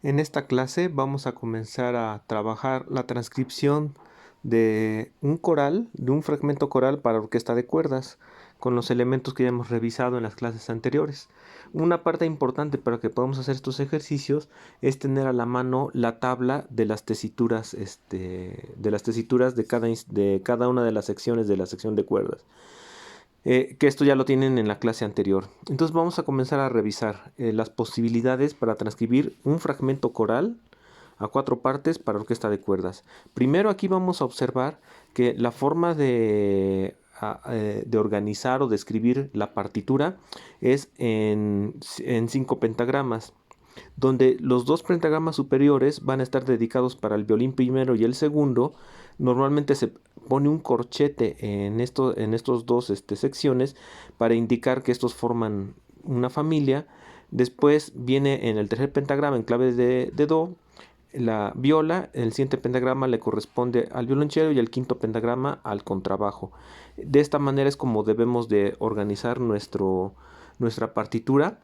En esta clase vamos a comenzar a trabajar la transcripción de un coral, de un fragmento coral para orquesta de cuerdas, con los elementos que ya hemos revisado en las clases anteriores. Una parte importante para que podamos hacer estos ejercicios es tener a la mano la tabla de las tesituras, de cada una de las secciones de la sección de cuerdas. Que esto ya lo tienen en la clase anterior. Entonces vamos a comenzar a revisar las posibilidades para transcribir un fragmento coral a 4 partes para orquesta de cuerdas. Primero aquí vamos a observar que la forma de organizar o de escribir la partitura es en 5 pentagramas, donde los 2 pentagramas superiores van a estar dedicados para el violín primero y el segundo. Normalmente se pone un corchete en estos dos secciones para indicar que estos forman una familia. Después viene en el tercer pentagrama en clave de do la viola, el siguiente pentagrama le corresponde al violonchelo y el quinto pentagrama al contrabajo. De esta manera es como debemos de organizar nuestra partitura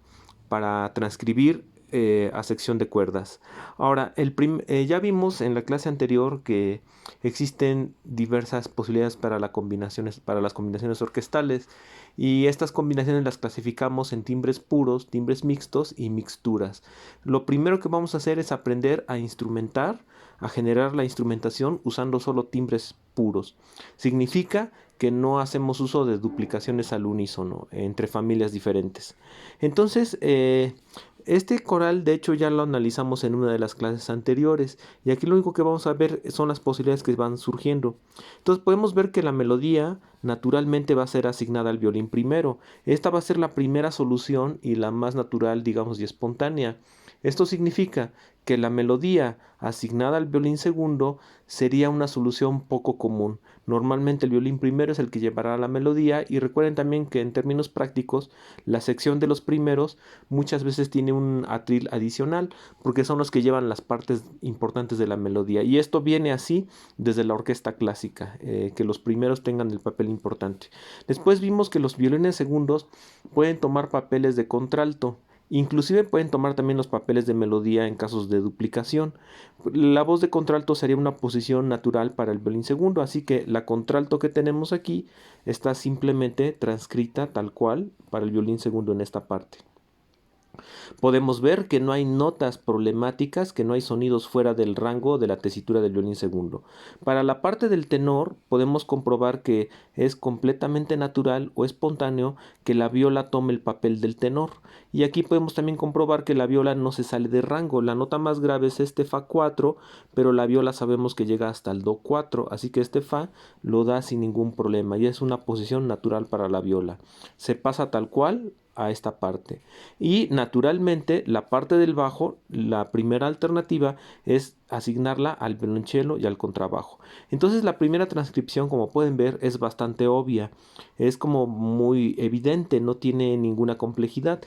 para transcribir a sección de cuerdas. Ahora, ya vimos en la clase anterior que existen diversas posibilidades para las combinaciones orquestales, y estas combinaciones las clasificamos en timbres puros, timbres mixtos y mixturas. Lo primero que vamos a hacer es aprender a instrumentar, a generar la instrumentación usando solo timbres puros. Significa que no hacemos uso de duplicaciones al unísono entre familias diferentes. Entonces, este coral de hecho ya lo analizamos en una de las clases anteriores, y aquí lo único que vamos a ver son las posibilidades que van surgiendo. Entonces podemos ver que la melodía naturalmente va a ser asignada al violín primero. Esta va a ser la primera solución y la más natural, digamos, y espontánea. Esto significa que la melodía asignada al violín segundo sería una solución poco común. Normalmente el violín primero es el que llevará la melodía, y recuerden también que en términos prácticos la sección de los primeros muchas veces tiene un atril adicional porque son los que llevan las partes importantes de la melodía, y esto viene así desde la orquesta clásica, que los primeros tengan el papel importante. Después vimos que los violines segundos pueden tomar papeles de contralto. Inclusive pueden tomar también los papeles de melodía en casos de duplicación. La voz de contralto sería una posición natural para el violín segundo, así que la contralto que tenemos aquí está simplemente transcrita tal cual para el violín segundo en esta parte. Podemos ver que no hay notas problemáticas, que no hay sonidos fuera del rango de la tesitura del violín segundo. Para la parte del tenor podemos comprobar que es completamente natural o espontáneo que la viola tome el papel del tenor. Y aquí podemos también comprobar que la viola no se sale de rango. La nota más grave es este fa 4, pero la viola sabemos que llega hasta el do 4, así que este fa lo da sin ningún problema y es una posición natural para la viola. Se pasa tal cual a esta parte. Y naturalmente la parte del bajo, la primera alternativa es asignarla al violonchelo y al contrabajo. Entonces la primera transcripción, como pueden ver, es bastante obvia, es como muy evidente, no tiene ninguna complejidad.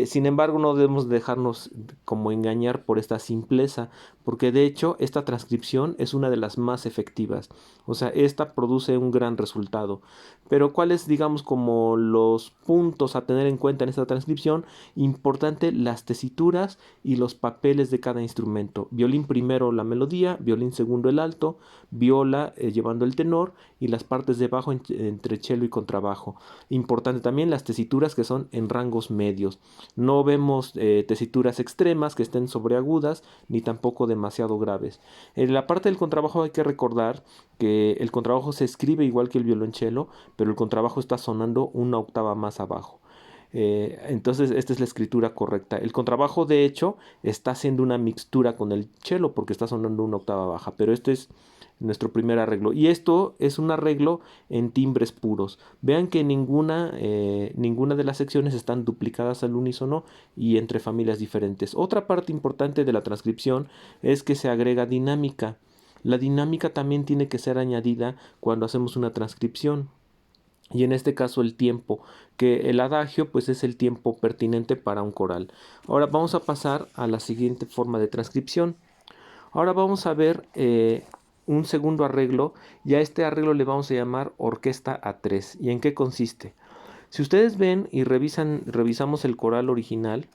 Sin embargo, no debemos dejarnos como engañar por esta simpleza, porque de hecho esta transcripción es una de las más efectivas. O sea, esta produce un gran resultado. Pero ¿cuáles, digamos, como los puntos a tener en cuenta en esta transcripción? Importante las tesituras y los papeles de cada instrumento. Violín primero la melodía, violín segundo el alto, viola llevando el tenor, y las partes de bajo entre cello y contrabajo. Importante también las tesituras que son en rangos medios. No vemos tesituras extremas que estén sobreagudas ni tampoco demasiado graves. En la parte del contrabajo hay que recordar que el contrabajo se escribe igual que el violonchelo, pero el contrabajo está sonando una octava más abajo. Entonces esta es la escritura correcta. El contrabajo de hecho está haciendo una mixtura con el cello porque está sonando una octava baja, pero este es nuestro primer arreglo, y esto es un arreglo en timbres puros. Vean que ninguna de las secciones están duplicadas al unísono y entre familias diferentes. Otra parte importante de la transcripción es que se agrega dinámica. La dinámica también tiene que ser añadida cuando hacemos una transcripción. Y en este caso el tiempo, que el adagio pues es el tiempo pertinente para un coral. Ahora vamos a pasar a la siguiente forma de transcripción. Ahora vamos a ver un segundo arreglo, y a este arreglo le vamos a llamar orquesta a 3. ¿Y en qué consiste? Si ustedes ven y revisamos el coral original,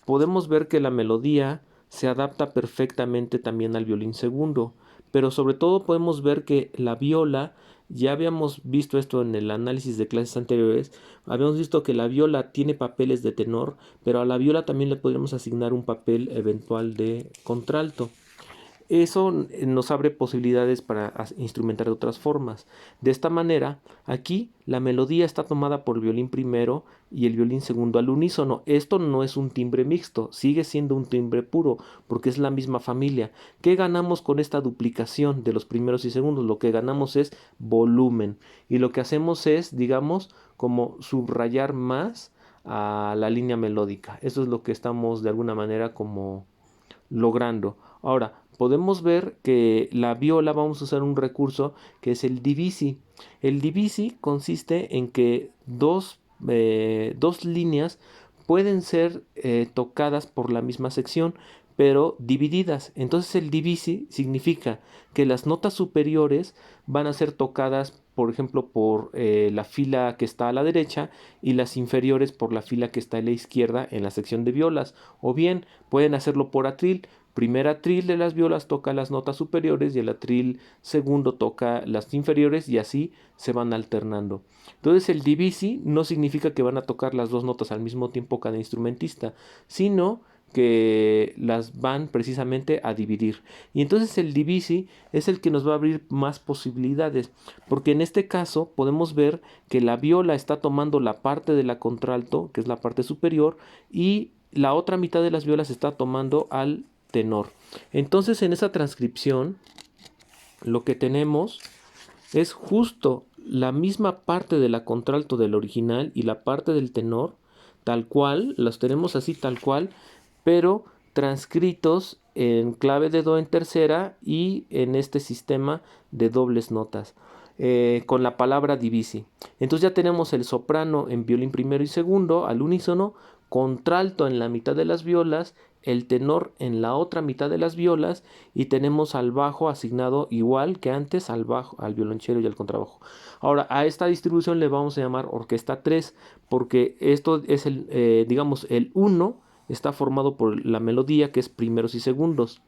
podemos ver que la melodía se adapta perfectamente también al violín segundo. Pero sobre todo podemos ver que la viola, ya habíamos visto esto en el análisis de clases anteriores, habíamos visto que la viola tiene papeles de tenor, pero a la viola también le podríamos asignar un papel eventual de contralto. Eso nos abre posibilidades para instrumentar de otras formas. De esta manera, aquí la melodía está tomada por el violín primero y el violín segundo al unísono. Esto no es un timbre mixto, sigue siendo un timbre puro, porque es la misma familia. ¿Qué ganamos con esta duplicación de los primeros y segundos? Lo que ganamos es volumen. Y lo que hacemos es, digamos, como subrayar más a la línea melódica. Eso es lo que estamos de alguna manera como logrando. Ahora, podemos ver que la viola vamos a usar un recurso que es el divisi. El divisi consiste en que dos líneas pueden ser tocadas por la misma sección, pero divididas. Entonces el divisi significa que las notas superiores van a ser tocadas, por ejemplo, por la fila que está a la derecha y las inferiores por la fila que está a la izquierda en la sección de violas. O bien pueden hacerlo por atril. Primer atril de las violas toca las notas superiores y el atril segundo toca las inferiores y así se van alternando. Entonces el divisi no significa que van a tocar las dos notas al mismo tiempo cada instrumentista, sino que las van precisamente a dividir. Y entonces el divisi es el que nos va a abrir más posibilidades, porque en este caso podemos ver que la viola está tomando la parte de la contralto, que es la parte superior, y la otra mitad de las violas está tomando al tenor. Entonces en esa transcripción lo que tenemos es justo la misma parte de la contralto del original y la parte del tenor, tal cual, las tenemos así tal cual, pero transcritos en clave de do en tercera y en este sistema de dobles notas. Con la palabra divisi. Entonces ya tenemos el soprano en violín primero y segundo al unísono, contralto en la mitad de las violas, el tenor en la otra mitad de las violas y tenemos al bajo asignado igual que antes al bajo, al violonchelo y al contrabajo. Ahora a esta distribución le vamos a llamar orquesta 3 porque esto es digamos el 1 está formado por la melodía que es primeros y segundos.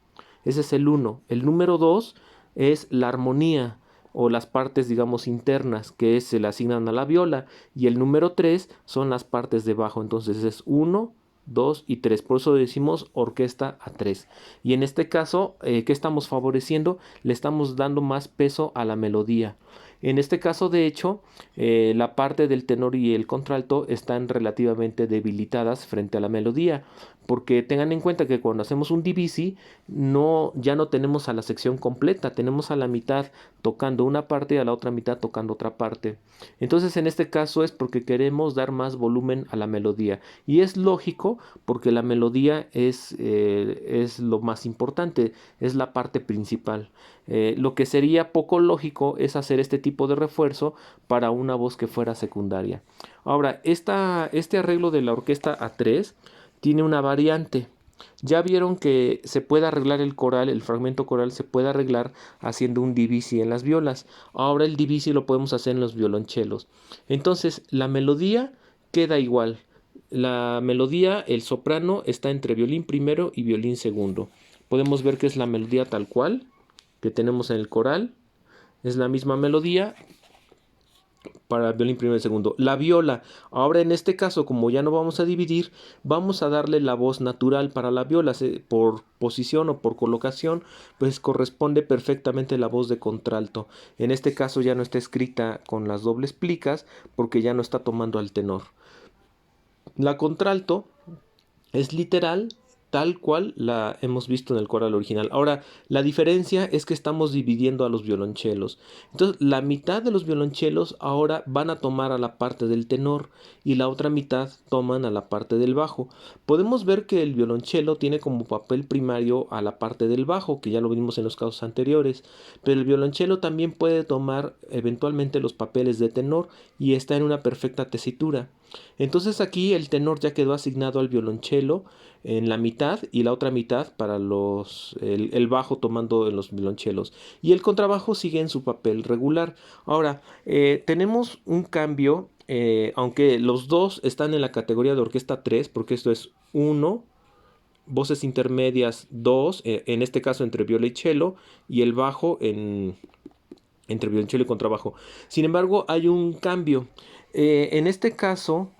Ese es el 1. El número 2 es la armonía o las partes, digamos, internas que se le asignan a la viola. Y el número 3 son las partes de bajo. Entonces es 1, 2 y 3. Por eso decimos orquesta a 3. Y en este caso, ¿qué estamos favoreciendo? Le estamos dando más peso a la melodía. En este caso, de hecho, la parte del tenor y el contralto están relativamente debilitadas frente a la melodía, porque tengan en cuenta que cuando hacemos un divisi, ya no tenemos a la sección completa, tenemos a la mitad tocando una parte y a la otra mitad tocando otra parte. Entonces, en este caso es porque queremos dar más volumen a la melodía. Y es lógico porque la melodía es lo más importante, es la parte principal. Lo que sería poco lógico es hacer este tipo de refuerzo para una voz que fuera secundaria. Ahora, este arreglo de la orquesta A3 tiene una variante. Ya vieron que se puede arreglar el coral, el fragmento coral se puede arreglar haciendo un divisi en las violas. Ahora el divisi lo podemos hacer en los violonchelos. Entonces, la melodía queda igual. La melodía, el soprano, está entre violín primero y violín segundo. Podemos ver que es la melodía tal cual que tenemos en el coral. Es la misma melodía para el violín primero y segundo. La viola, ahora en este caso, como ya no vamos a dividir, vamos a darle la voz natural para la viola. Por posición o por colocación, pues corresponde perfectamente la voz de contralto. En este caso ya no está escrita con las dobles plicas porque ya no está tomando al tenor. La contralto es literal tal cual la hemos visto en el coral original. Ahora, la diferencia es que estamos dividiendo a los violonchelos. Entonces, la mitad de los violonchelos ahora van a tomar a la parte del tenor y la otra mitad toman a la parte del bajo. Podemos ver que el violonchelo tiene como papel primario a la parte del bajo, que ya lo vimos en los casos anteriores, pero el violonchelo también puede tomar eventualmente los papeles de tenor y está en una perfecta tesitura. Entonces aquí el tenor ya quedó asignado al violonchelo en la mitad y la otra mitad para el bajo tomando en los violonchelos. Y el contrabajo sigue en su papel regular. Ahora, tenemos un cambio, aunque los dos están en la categoría de orquesta 3, porque esto es 1, voces intermedias 2, en este caso entre viola y cello, y el bajo entre violonchelo y contrabajo. Sin embargo, hay un cambio. En este caso,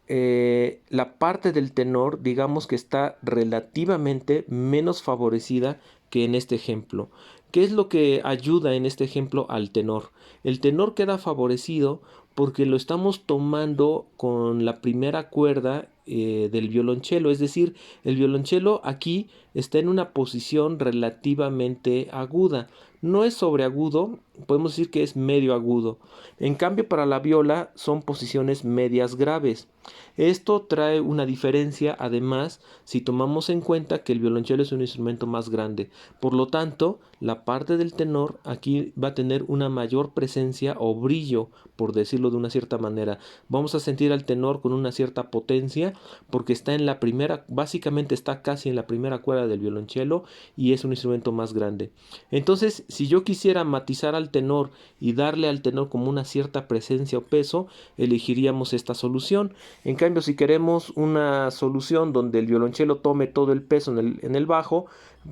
la parte del tenor, digamos que está relativamente menos favorecida que en este ejemplo. ¿Qué es lo que ayuda en este ejemplo al tenor? El tenor queda favorecido porque lo estamos tomando con la primera cuerda del violonchelo, es decir, el violonchelo aquí está en una posición relativamente aguda. No es sobreagudo, podemos decir que es medio agudo. En cambio, para la viola son posiciones medias graves. Esto trae una diferencia, además, si tomamos en cuenta que el violonchelo es un instrumento más grande. Por lo tanto, la parte del tenor aquí va a tener una mayor presencia o brillo, por decirlo de una cierta manera. Vamos a sentir al tenor con una cierta potencia porque está en la primera, básicamente está casi en la primera cuerda del violonchelo y es un instrumento más grande. Entonces, si yo quisiera matizar al tenor y darle al tenor como una cierta presencia o peso, elegiríamos esta solución. En cambio, si queremos una solución donde el violonchelo tome todo el peso en el bajo,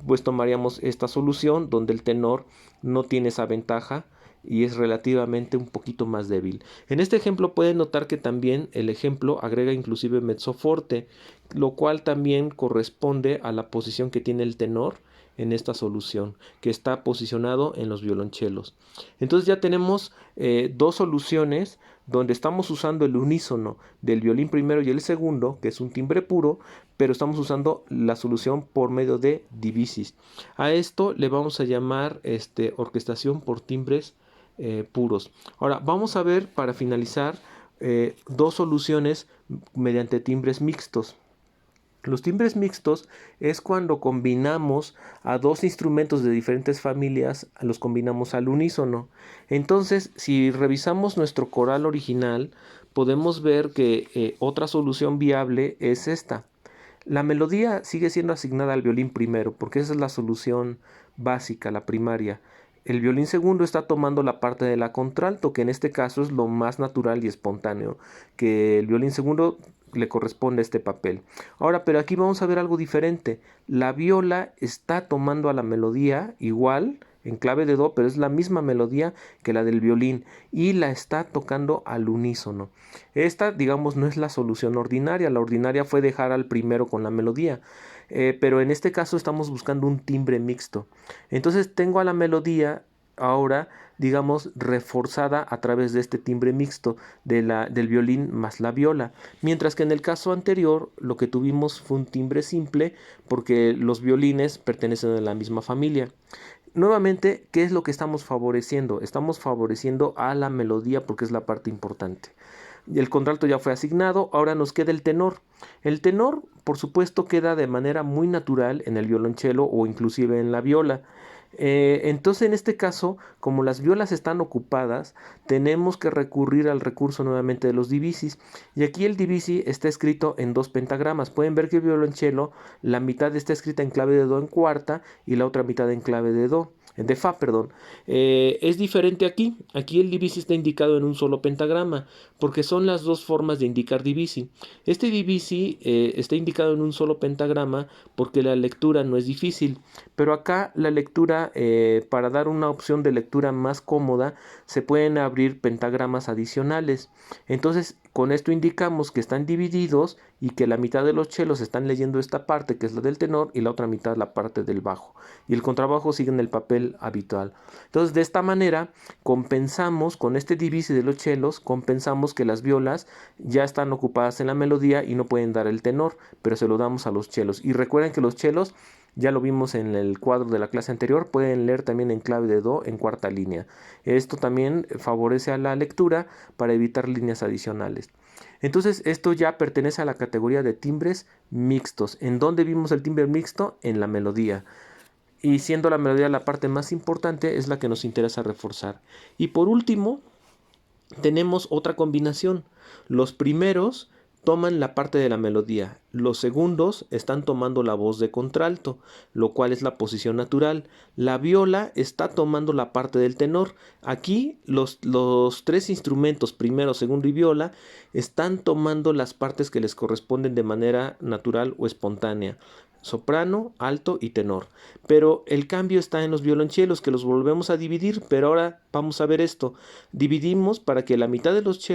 pues tomaríamos esta solución donde el tenor no tiene esa ventaja y es relativamente un poquito más débil. En este ejemplo pueden notar que también el ejemplo agrega inclusive mezzo forte, lo cual también corresponde a la posición que tiene el tenor en esta solución, que está posicionado en los violonchelos. Entonces ya tenemos dos soluciones donde estamos usando el unísono del violín primero y el segundo, que es un timbre puro, pero estamos usando la solución por medio de divisis. A esto le vamos a llamar orquestación por timbres puros. Ahora vamos a ver, para finalizar, dos soluciones mediante timbres mixtos. Los timbres mixtos es cuando combinamos a dos instrumentos de diferentes familias, los combinamos al unísono. Entonces, si revisamos nuestro coral original, podemos ver que otra solución viable es esta. La melodía sigue siendo asignada al violín primero, porque esa es la solución básica, la primaria. El violín segundo está tomando la parte de la contralto, que en este caso es lo más natural y espontáneo, que el violín segundo le corresponde este papel. Ahora, pero aquí vamos a ver algo diferente. La viola está tomando a la melodía igual, en clave de do, pero es la misma melodía que la del violín y la está tocando al unísono. Esta, digamos, no es la solución ordinaria. La ordinaria fue dejar al primero con la melodía. Pero en este caso estamos buscando un timbre mixto. Entonces tengo a la melodía ahora, digamos, reforzada a través de este timbre mixto del violín más la viola. Mientras que en el caso anterior lo que tuvimos fue un timbre simple porque los violines pertenecen a la misma familia. Nuevamente, ¿qué es lo que estamos favoreciendo? Estamos favoreciendo a la melodía porque es la parte importante. El contralto ya fue asignado, ahora nos queda el tenor. El tenor, por supuesto, queda de manera muy natural en el violonchelo o inclusive en la viola. Entonces, en este caso, como las violas están ocupadas, tenemos que recurrir al recurso nuevamente de los divisis. Y aquí el divisi está escrito en dos pentagramas. Pueden ver que el violonchelo, la mitad está escrita en clave de do en cuarta y la otra mitad en clave de do. De fa, perdón. Es diferente aquí. Aquí el divisi está indicado en un solo pentagrama, porque son las dos formas de indicar divisi. Este divisi está indicado en un solo pentagrama porque la lectura no es difícil, pero acá la lectura, para dar una opción de lectura más cómoda, se pueden abrir pentagramas adicionales. Entonces, con esto indicamos que están divididos y que la mitad de los chelos están leyendo esta parte, que es la del tenor, y la otra mitad la parte del bajo. Y el contrabajo sigue en el papel habitual. Entonces, de esta manera, compensamos con este divisi de los chelos, compensamos que las violas ya están ocupadas en la melodía y no pueden dar el tenor, pero se lo damos a los chelos. Y recuerden que los chelos, ya lo vimos en el cuadro de la clase anterior, pueden leer también en clave de do en cuarta línea. Esto también favorece a la lectura para evitar líneas adicionales. Entonces esto ya pertenece a la categoría de timbres mixtos. ¿En dónde vimos el timbre mixto? En la melodía. Y siendo la melodía la parte más importante, es la que nos interesa reforzar. Y por último, tenemos otra combinación. Los primeros toman la parte de la melodía, los segundos están tomando la voz de contralto, lo cual es la posición natural. La viola está tomando la parte del tenor. Aquí los tres instrumentos, primero, segundo y viola, están tomando las partes que les corresponden de manera natural o espontánea. soprano, alto y tenor. Pero el cambio está en los violonchelos, que los volvemos a dividir, pero ahora vamos a ver esto. Dividimos para que la mitad de los chelos